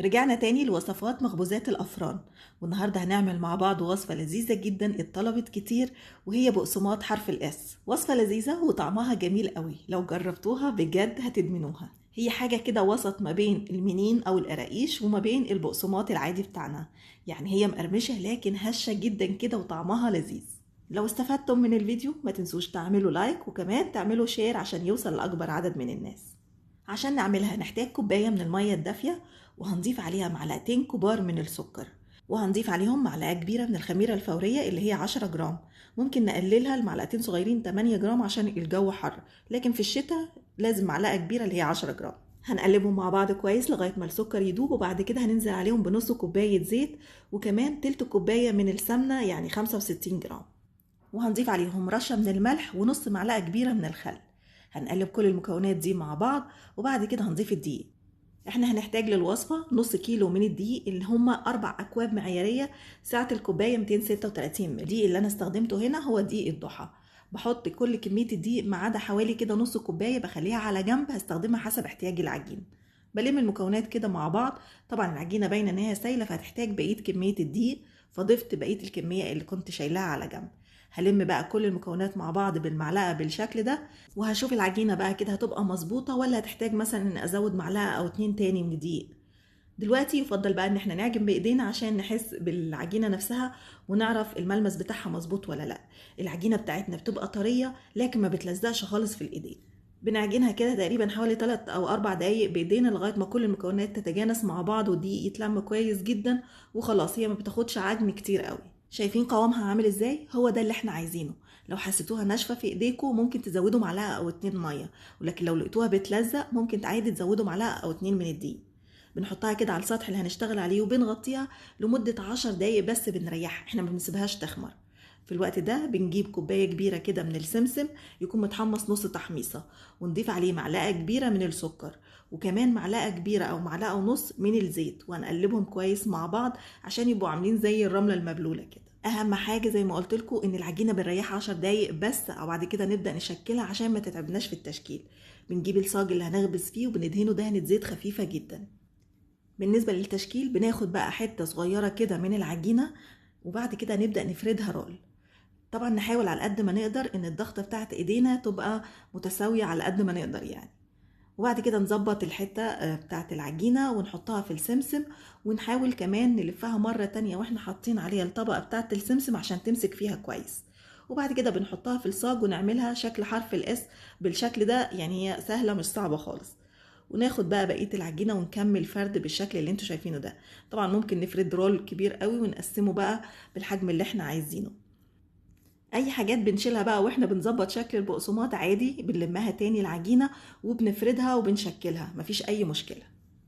رجعنا تاني لوصفات مخبوزات الأفران، والنهاردة هنعمل مع بعض وصفة لذيذة جدا اتطلبت كتير، وهي بقسماط حرف الإس. وصفة لذيذة وطعمها جميل قوي، لو جربتوها بجد هتدمنوها. هي حاجة كده وسط ما بين المنين أو القراقيش وما بين البقسماط العادي بتاعنا. يعني هي مقرمشة لكن هشة جدا كده وطعمها لذيذ. لو استفدتم من الفيديو ما تنسوش تعملوا لايك وكمان تعملوا شير عشان يوصل لأكبر عدد من الناس. عشان نعملها نحتاج كوباية من المية الدافية، وهنضيف عليها معلقتين كبار من السكر، وهنضيف عليهم معلقة كبيرة من الخميرة الفورية اللي هي 10 جرام. ممكن نقللها لمعلقتين صغيرين 8 جرام عشان الجو حر، لكن في الشتاء لازم معلقة كبيرة اللي هي 10 جرام. هنقلبهم مع بعض كويس لغاية ما السكر يدوب، وبعد كده هننزل عليهم بنص كوباية زيت وكمان تلت كوباية من السمنة يعني 65 جرام، وهنضيف عليهم رشة من الملح ونص معلقة كبيرة من الخل. هنقلب كل المكونات دي مع بعض، وبعد كده هنضيف الدقيق. احنا هنحتاج للوصفة نص كيلو من الدقيق اللي هما 4 أكواب معيارية. سعة الكوباية 236 مل. الدقيق اللي أنا استخدمته هنا هو دقيق الضحى. بحط كل كمية الدقيق ما عدا حوالي كده نص كوباية بخليها على جنب، هستخدمها حسب احتياج العجين. بلم المكونات كده مع بعض. طبعا العجينة باينة ان هي سايلة فهتحتاج بقية كمية الدقيق، فضفت بقية الكمية اللي كنت شايلاها على جنب. هلم بقى كل المكونات مع بعض بالمعلقة بالشكل ده، وهشوف العجينة بقى كده هتبقى مظبوطة ولا هتحتاج مثلا ان ازود معلقة او 2 تاني من الدقيق. دلوقتي يفضل بقى ان احنا نعجن بايدينا عشان نحس بالعجينة نفسها ونعرف الملمس بتاعها مظبوط ولا لا. العجينة بتاعتنا بتبقى طرية لكن ما بتلزقش خالص في الايدين. بنعجنها كده تقريبا حوالي 3 او 4 دقايق بايدينا لغاية ما كل المكونات تتجانس مع بعض والدقيق يتلم كويس جدا، وخلاص هي ما بتاخدش عجن كتير قوي. شايفين قوامها عامل ازاي؟ هو ده اللي احنا عايزينه. لو حسيتوها ناشفه في ايديكم ممكن تزودوا معلقه او 2 ميه، ولكن لو لقيتوها بتلزق ممكن عادي تزودوا معلقه او 2 من الدقيق. بنحطها كده على السطح اللي هنشتغل عليه وبنغطيها لمده 10 دقايق بس، بنريحها، احنا ما بنسيبهاش تخمر. في الوقت ده بنجيب كوبايه كبيره كده من السمسم يكون متحمص نص تحميصه، ونضيف عليه معلقه كبيره من السكر، وكمان معلقه كبيره او معلقه ونص من الزيت، وهنقلبهم كويس مع بعض عشان يبقوا عاملين زي الرمله المبلوله كده. اهم حاجه زي ما قلت لكم ان العجينه بنريحها 10 دقايق بس، او بعد كده نبدا نشكلها عشان ما تتعبناش في التشكيل. بنجيب الصاج اللي هنخبز فيه وبندهنه دهنه زيت خفيفه جدا. بالنسبه للتشكيل بناخد بقى حته صغيره كده من العجينه، وبعد كده نبدا نفردها رول. طبعا نحاول على قد ما نقدر ان الضغطه بتاعت ايدينا تبقى متساويه على قد ما نقدر يعني. وبعد كده نظبط الحتة بتاعت العجينة ونحطها في السمسم، ونحاول كمان نلفها مرة تانية واحنا حاطين عليها الطبقة بتاعت السمسم عشان تمسك فيها كويس. وبعد كده بنحطها في الصاج ونعملها شكل حرف الاس بالشكل ده، يعني هي سهلة مش صعبة خالص. وناخد بقى بقية العجينة ونكمل فرد بالشكل اللي انتوا شايفينه ده. طبعا ممكن نفرد رول كبير قوي ونقسمه بقى بالحجم اللي احنا عايزينه. اي حاجات بنشيلها بقى واحنا بنظبط شكل البقسماط عادي بنلمها تاني العجينة وبنفردها وبنشكلها، مفيش اي مشكلة.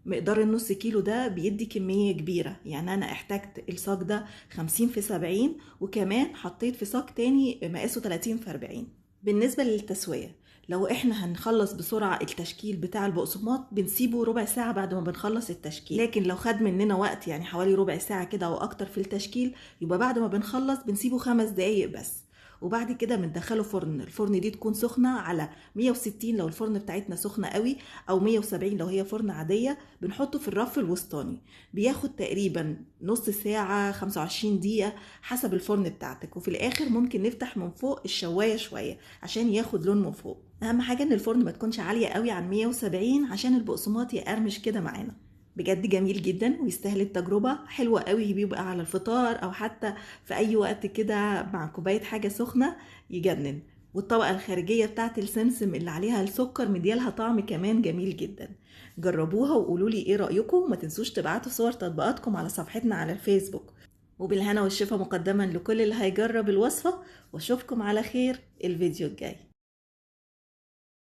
مقدار النص كيلو ده بيدي كمية كبيرة، يعني انا احتاجت الصاج ده 50 في 70، وكمان حطيت في صاج تاني مقاسه 30 في 40. بالنسبة للتسوية، لو احنا هنخلص بسرعة التشكيل بتاع البقسماط بنسيبه ربع ساعة بعد ما بنخلص التشكيل، لكن لو خد مننا وقت يعني حوالي ربع ساعة كده او اكتر في التشكيل يبقى بعد ما بنخلص بنسيبه 5 دقايق بس. وبعد كده بندخله فرن. الفرن دي تكون سخنة على 160 لو الفرن بتاعتنا سخنة قوي، او 170 لو هي فرن عادية. بنحطه في الرف الوسطاني، بياخد تقريبا نص ساعة 25 دقيقة حسب الفرن بتاعتك. وفي الاخر ممكن نفتح من فوق الشواية شوية عشان ياخد لون من فوق. اهم حاجة ان الفرن ما تكونش عالية قوي عن 170 عشان البقسماط يقرمش كده معانا. بجد جميل جدا ويستاهل التجربة، حلوة قوي، بيبقى على الفطار او حتى في اي وقت كده مع كوباية حاجة سخنة يجنن. والطبقة الخارجية بتاعت السمسم اللي عليها السكر مديالها طعم كمان جميل جدا. جربوها وقولولي ايه رأيكم، وما تنسوش تبعتوا صور تطبيقاتكم على صفحتنا على الفيسبوك. وبالهنا والشفا مقدما لكل اللي هيجرب الوصفة، واشوفكم على خير الفيديو الجاي.